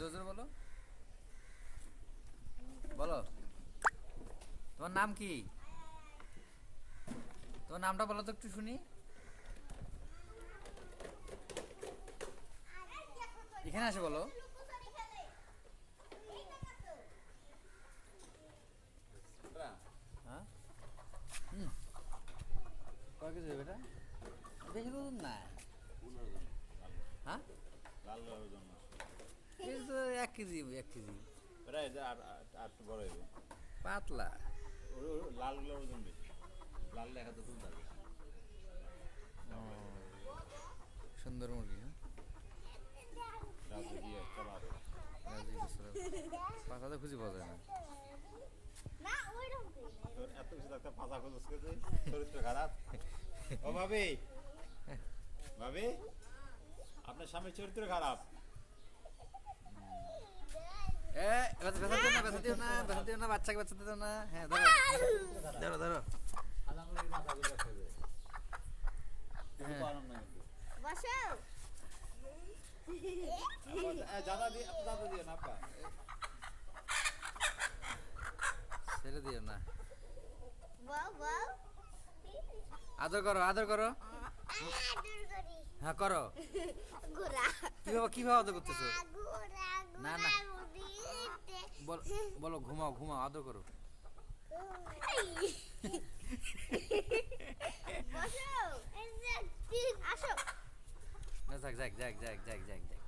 জোরে জোরে বলো, বলো তোমার নাম কি? তোমার নামটা বলো তো একটু শুনি। এখানে আসে বলো। হ্যাঁ, হুম, কয় কেজি হবে এটা? বেশি তো ওজন না। হ্যাঁ, এই তো 1 কেজি, 1 কেজি পাতলা। লালগুলোর ওজন বেশি, লাল দেখা তো তুলতে হবে। ও, সুন্দর মুরগি। হ্যাঁ, রাজকীয় চলা রাজি গোসল। পাতা খুঁজে পাওয়া যায় না। তোর এত কিছু থাকতে ফাঁসা খোঁজ করতে চরিত্র খারাপ। ও ভাবি, ভাবি আপনার স্বামীর চরিত্র খারাপ। ব্যথা দিও না, ব্যথা দিও না, ব্যথা দিও না, বাচ্চাকে বাচ্চা দিও না। হ্যাঁ, ধরো ধরো ধরো। দাদা দিয়ে দাদা দিয়ে না আপা। ছেড়ে দিও না। আদর করো, আদর করো। হ্যাঁ করো। কিভাবে কিভাবে আদর করতেছো? না না, বলো ঘুমাও ঘুমাও, আদর করো। যাক যাক যাক যাক যাক যাক যাক।